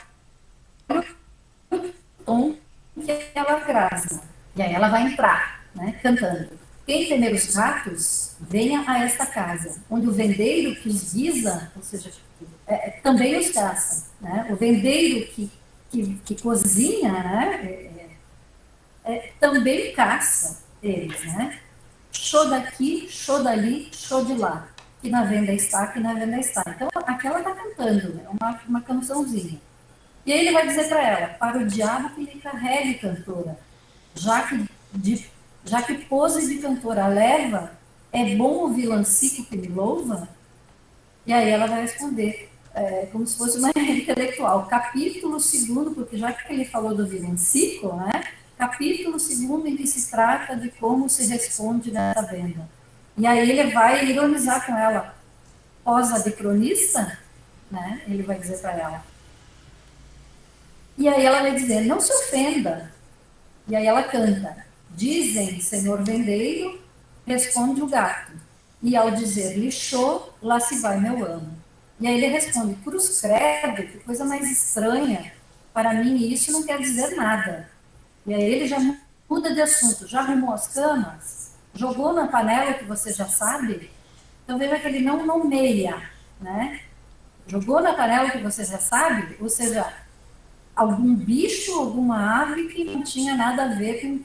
o tom que ela grasa. E aí ela vai entrar, né, cantando. Quem temer os ratos, venha a esta casa, onde o vendeiro que os visa, ou seja, também os caça. Né? O vendeiro que cozinha, né, também caça eles. Né? Show daqui, show dali, show de lá. Que na venda está, que na venda está. Então, aqui ela está cantando, né, uma cançãozinha. E aí ele vai dizer para ela: para o diabo que lhe carregue, cantora, já que, já que pose de cantora leva, é bom o vilancico que me louva? E aí ela vai responder, como se fosse uma intelectual, capítulo segundo, porque já que ele falou do vilancico, né? Capítulo segundo em que se trata de como se responde nessa venda. E aí ele vai ironizar com ela, posa de cronista, né? Ele vai dizer para ela. E aí ela vai dizer: não se ofenda. E aí ela canta: dizem, senhor vendeiro, responde o gato. E ao dizer lixou, lá se vai meu amo. E aí ele responde: cruz credo, que coisa mais estranha. Para mim isso não quer dizer nada. E aí ele já muda de assunto: já arrumou as camas? Jogou na panela que você já sabe? Então veja que ele não nomeia, né? Jogou na panela que você já sabe, ou seja, algum bicho, alguma ave que não tinha nada a ver com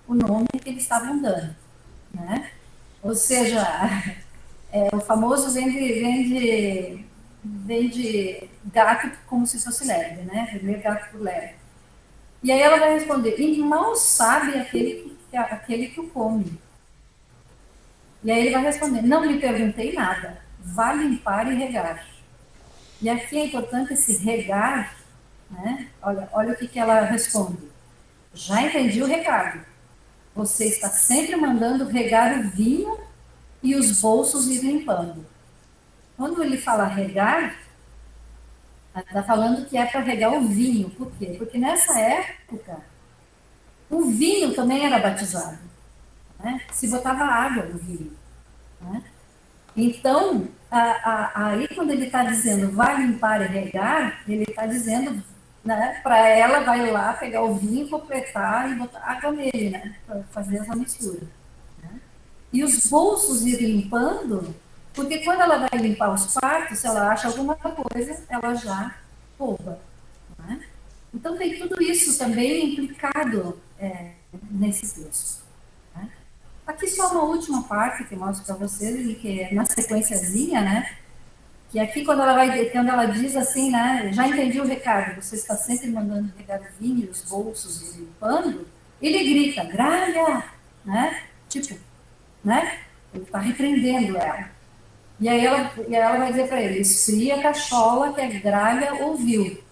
o nome que eles estavam dando. Né? Ou seja, o famoso vende gato como se fosse leve, né? Vender gato por leve. E aí ela vai responder: e mal sabe aquele que o come. E aí ele vai responder: não lhe perguntei nada, vá limpar e regar. E aqui é importante esse regar, né? Olha o que ela responde: já entendi o recado. Você está sempre mandando regar o vinho e os bolsos ir limpando. Quando ele fala regar, está falando que é para regar o vinho. Por quê? Porque nessa época, o vinho também era batizado. Né? Se botava água no vinho. Né? Então, aí quando ele está dizendo vai limpar e regar, ele está dizendo, né, para ela, vai lá pegar o vinho, completar e botar água nele, né, para fazer essa mistura. Né? E os bolsos ir limpando, porque quando ela vai limpar os quartos, se ela acha alguma coisa, ela já rouba. Né? Então tem tudo isso também implicado nesse texto. Né? Aqui só uma última parte que eu mostro para vocês, que é na sequenciazinha, né? Que aqui quando ela diz assim, né? Já entendi o recado, você está sempre mandando recadinho, os bolsos e limpando, ele grita, gralha, né? Tipo, né? Ele está repreendendo ela. E aí ela vai dizer para ele, esfria a cachola que a gralha ouviu.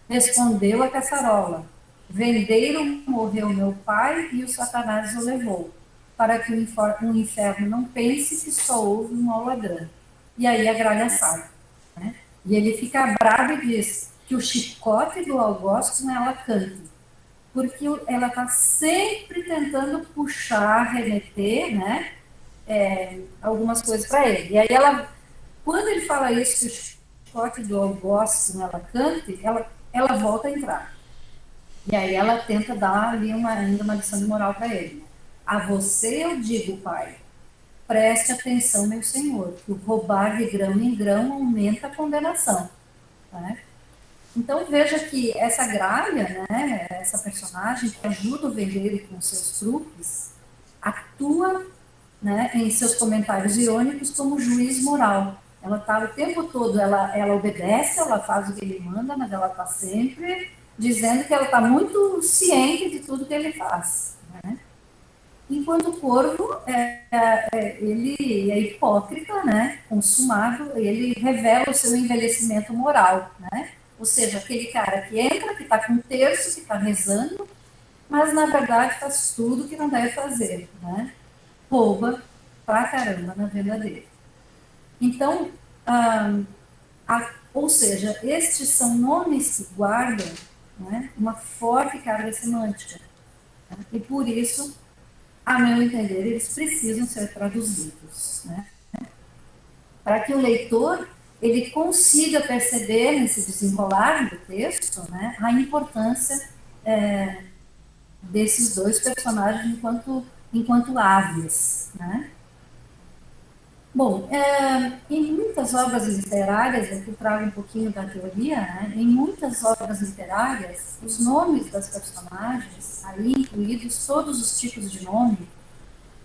Respondeu a caçarola, vendeiro morreu meu pai e o Satanás o levou, para que o inferno não pense que só houve um mau ladrão. E aí a gralha sai. Né? E ele fica bravo e diz que o chicote do algoz com ela canta, porque ela está sempre tentando puxar, remeter, né, algumas coisas para ele. E aí quando ele fala isso, que o chicote do algoz com ela cante, ela volta a entrar. E aí ela tenta dar ali ainda uma lição de moral para ele. A você eu digo, pai, preste atenção, meu senhor, que o roubar de grão em grão aumenta a condenação. Né? Então veja que essa gralha, né, essa personagem que ajuda o vendeiro com seus truques, atua, né, em seus comentários irônicos como juiz moral. Ela está o tempo todo, ela obedece, ela faz o que ele manda, mas ela está sempre dizendo que ela está muito ciente de tudo que ele faz. Né? Enquanto o corvo, ele é hipócrita, né, consumado, ele revela o seu envelhecimento moral, né? Ou seja, aquele cara que entra, que está com terço, que está rezando, mas na verdade faz tudo que não deve fazer, né? Rouba pra caramba na venda dele. Então, ou seja, estes são nomes que guardam, né, uma forte carga semântica. Né? E por isso, a meu entender, eles precisam ser traduzidos. Né? Para que o leitor ele consiga perceber nesse desenrolar do texto, né, a importância desses dois personagens enquanto aves. Né? Bom, em muitas obras literárias, aqui eu trago um pouquinho da teoria, né? Em muitas obras literárias, os nomes das personagens, aí incluídos todos os tipos de nome,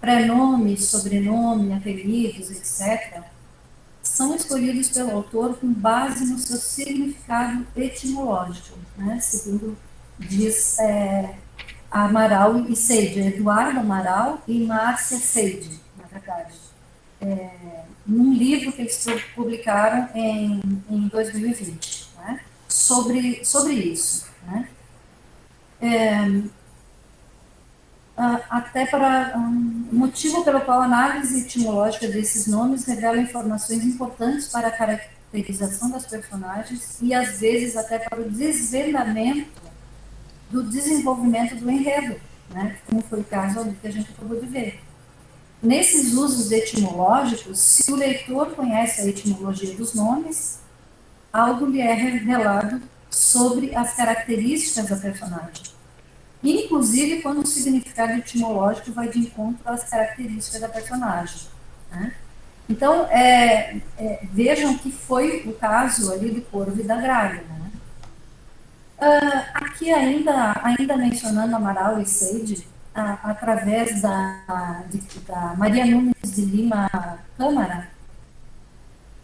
prenome, sobrenome, apelidos, etc., são escolhidos pelo autor com base no seu significado etimológico, né? Segundo diz Amaral e Seide, Eduardo Amaral e Márcia Seide, na verdade. Num livro que eles publicaram em 2020, né, sobre isso. Né. Até para o motivo pelo qual a análise etimológica desses nomes revela informações importantes para a caracterização das personagens e, às vezes, até para o desvendamento do desenvolvimento do enredo, né, como foi o caso ali que a gente acabou de ver. Nesses usos etimológicos, se o leitor conhece a etimologia dos nomes, algo lhe é revelado sobre as características da personagem. Inclusive quando o significado etimológico vai de encontro às características da personagem. Né? Então, vejam que foi o caso ali do corvo e da gralha. Né? Aqui ainda mencionando Amaral e Seide, através da Maria Nunes de Lima Câmara,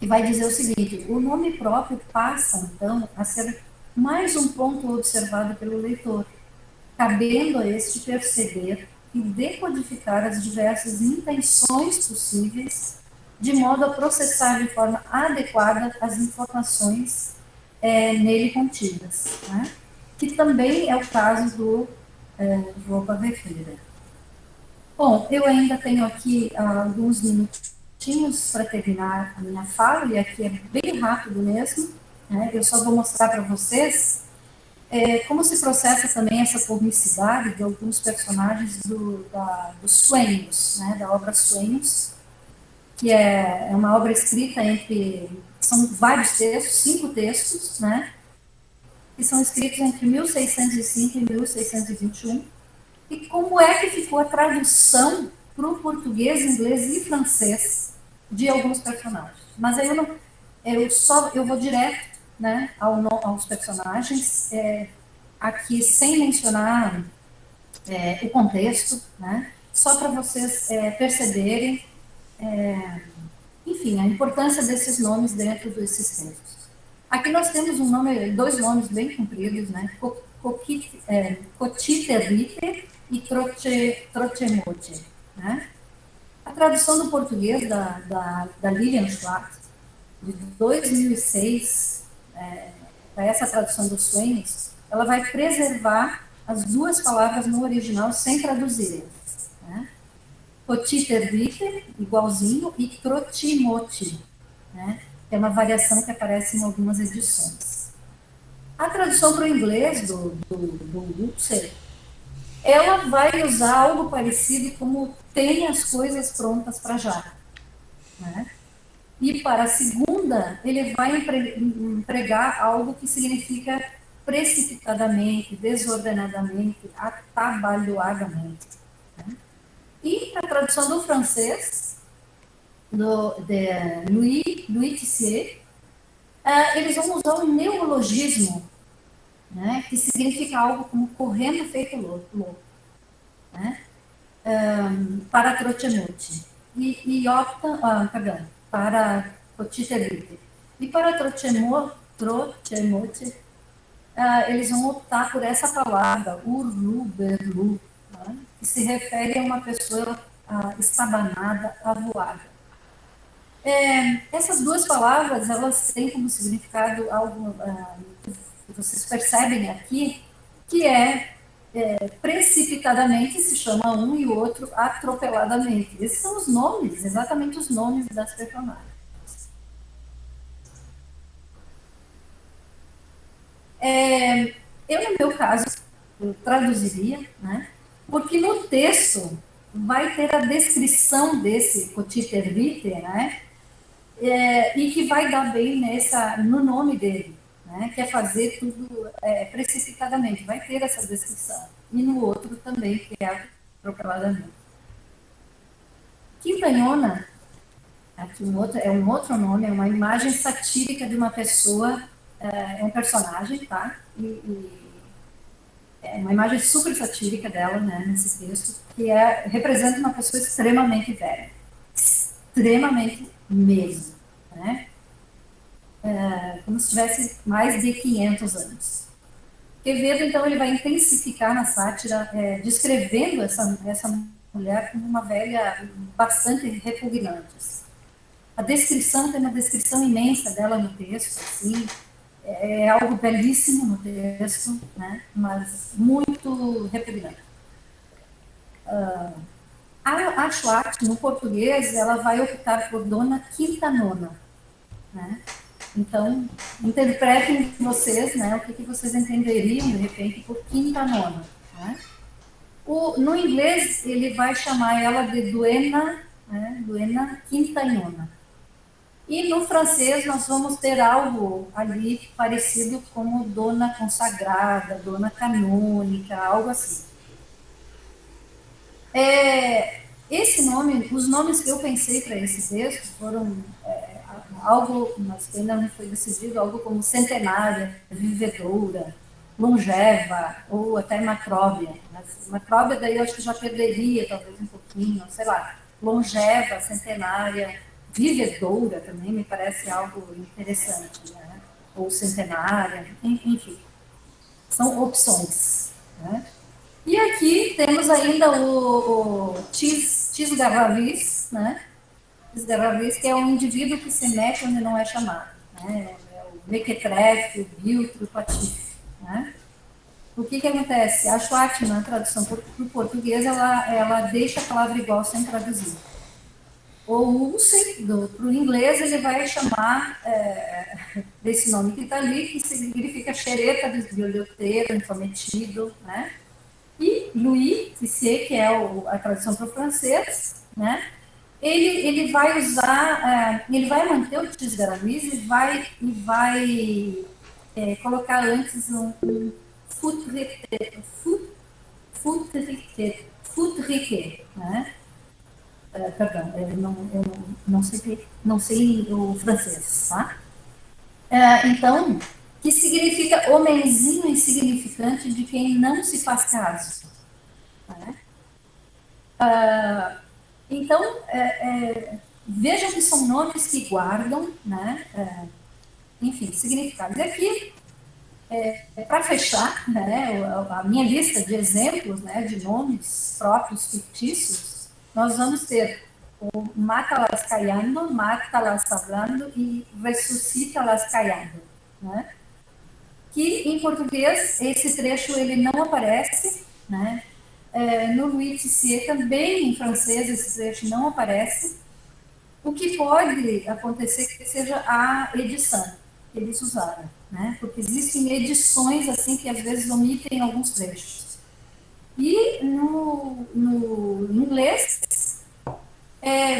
que vai dizer o seguinte: o nome próprio passa, então, a ser mais um ponto observado pelo leitor, cabendo a este perceber e decodificar as diversas intenções possíveis, de modo a processar de forma adequada as informações nele contidas. Né? Que também é o caso do João Pavefeira. Bom, eu ainda tenho aqui alguns minutinhos para terminar a minha fala, e aqui é bem rápido mesmo, né? Eu só vou mostrar para vocês como se processa também essa comicidade de alguns personagens dos Sueños, né? Da obra Sueños, que é uma obra escrita são vários textos, 5 textos, né? Que são escritos entre 1605 e 1621, e como é que ficou a tradução para o português, inglês e francês de alguns personagens. Mas aí eu vou direto, né, aos personagens, aqui sem mencionar o contexto, né, só para vocês perceberem, enfim, a importância desses nomes dentro desses textos. Aqui nós temos dois nomes bem compridos, né? Cotiterrite e Trochemoche, né? A tradução do português da Lilian Schwartz, de 2006, para essa tradução dos Swains, ela vai preservar as duas palavras no original sem traduzir. Né? Cotiterrite, igualzinho, e Trochimoche, né? Que é uma variação que aparece em algumas edições. A tradução para o inglês do Hutzer, ela vai usar algo parecido como tem as coisas prontas para já. Né? E para a segunda, ele vai empregar algo que significa precipitadamente, desordenadamente, atabalhoadamente. Né? E a tradução do francês, de Louis Tissier, eles vão usar um neologismo, né, que significa algo como correndo feito louco, né, para Trochemoche. E optam, para Cotiterrite. E para Trochemoche, eles vão optar por essa palavra, urlu, né, que se refere a uma pessoa estabanada, avoada. Essas duas palavras, elas têm como significado algo que vocês percebem aqui, que precipitadamente se chama um e o outro atropeladamente. Esses são os nomes, exatamente os nomes das personagens. Eu, no meu caso, eu traduziria, né? Porque no texto vai ter a descrição desse Cotiterrite, né? E que vai dar bem no nome dele, né? Que é fazer tudo precipitadamente, vai ter essa descrição. E no outro também, que é atropeladamente. Quintanhona, aqui é um outro nome, é uma imagem satírica de uma pessoa, é um personagem, tá? É uma imagem super satírica dela, né, nesse texto, que representa uma pessoa extremamente velha. Extremamente mesmo, né? Como se tivesse mais de 500 anos. Quevedo, então, ele vai intensificar na sátira, descrevendo essa mulher como uma velha bastante repugnante. A descrição, tem uma descrição imensa dela no texto, assim, é algo belíssimo no texto, né, mas muito repugnante. A Schwartz, no português, ela vai optar por Dona Quintanona, né? Então, interpretem vocês, né, o que vocês entenderiam, de repente, por Quintanona. Né? No inglês, ele vai chamar ela de Duena, né, Duena Quintanona. E no francês, nós vamos ter algo ali parecido como Dona Consagrada, Dona Canônica, algo assim. Esse nome, os nomes que eu pensei para esse texto foram algo, mas que ainda não foi decidido, algo como centenária, vivedora, longeva, ou até macróbia. Mas macróbia daí eu acho que já perderia talvez um pouquinho, sei lá. Longeva, centenária, vivedora também me parece algo interessante, né? Ou centenária, enfim. São opções, né? E aqui temos ainda o Tisgarravis, né? Tisgarravis, que é um indivíduo que se mete onde não é chamado. Né? É o mequetrefe, o biltro, o patife. Né? O que acontece? A Schwartz, na tradução para o português, ela deixa a palavra igual sem traduzir. O Ulsen, para o inglês, ele vai chamar desse nome que está ali, que significa xereta, desbilhoteiro, intrometido, né? E Louis Tissier, que é a tradução para o francês, né? Ele vai usar, ele vai manter o Tisgarravis e vai colocar antes um futriquet, né? Perdão, eu não sei o francês, tá? Então, que significa homenzinho insignificante de quem não se faz caso. Né? Então, vejam que são nomes que guardam, né, enfim, significados. E aqui, para fechar, né, a minha lista de exemplos, né, de nomes próprios fictícios, nós vamos ter o Mata-las callando, Mata-las hablando e Ressuscita-las callando, né? Que em português esse trecho ele não aparece, né? No Louis Tissier também em francês esse trecho não aparece. O que pode acontecer que seja a edição que eles usaram, né? Porque existem edições assim que às vezes omitem alguns trechos. E no inglês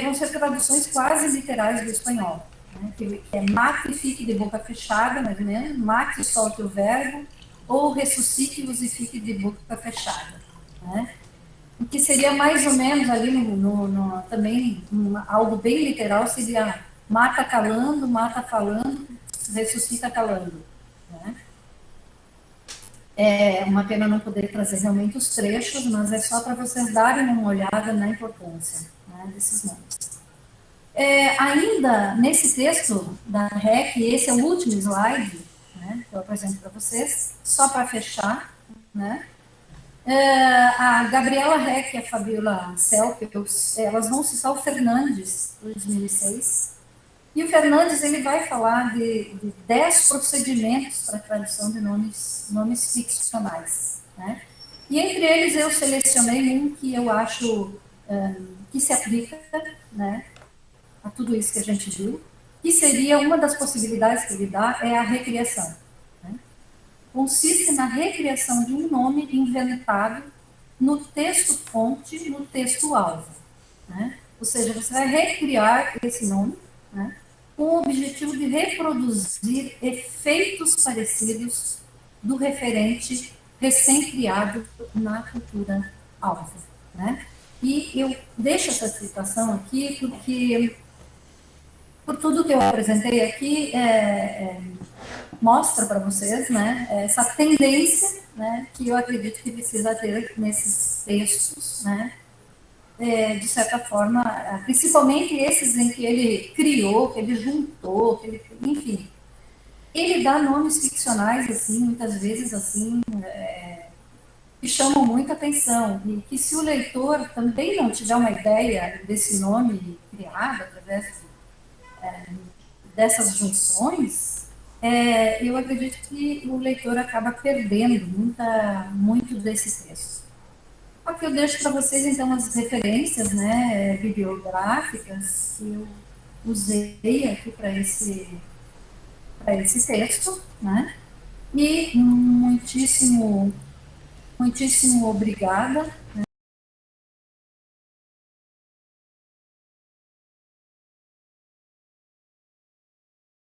vão ser traduções quase literais do espanhol, né? Que é mate e fique de boca fechada, mais ou menos, mate e solte o verbo, ou ressuscite-os e fique de boca fechada, né? O que seria mais ou menos ali também algo bem literal seria mata calando, mata falando, ressuscita calando, né? É uma pena não poder trazer realmente os trechos, mas é só para vocês darem uma olhada na importância, né, desses nomes. Ainda nesse texto da REC, esse é o último slide, né, que eu apresento para vocês, só para fechar, né? A Gabriela Reck e a Fabiola Selpels, elas vão citar o Fernandes, 2006, e o Fernandes ele vai falar de 10 procedimentos para a tradução de nomes ficcionais, né? E entre eles eu selecionei um que eu acho que se aplica, né, a tudo isso que a gente viu, que seria uma das possibilidades que ele dá é a recriação. Né? Consiste na recriação de um nome inventado no texto-fonte, no texto-alvo. Né? Ou seja, você vai recriar esse nome, né, com o objetivo de reproduzir efeitos parecidos do referente recém-criado na cultura-alvo. Né? E eu deixo essa citação aqui porque, por tudo que eu apresentei aqui, mostra para vocês, né, essa tendência, né, que eu acredito que precisa ter nesses textos, né, de certa forma, principalmente esses em que ele criou, que ele juntou, que ele, enfim, ele dá nomes ficcionais assim, muitas vezes assim, que chamam muita atenção e que se o leitor também não tiver uma ideia desse nome criado através dessas junções, eu acredito que o leitor acaba perdendo muito desse texto. Aqui eu deixo para vocês, então, as referências, né, bibliográficas que eu usei aqui para esse texto, né, e muitíssimo obrigada, né,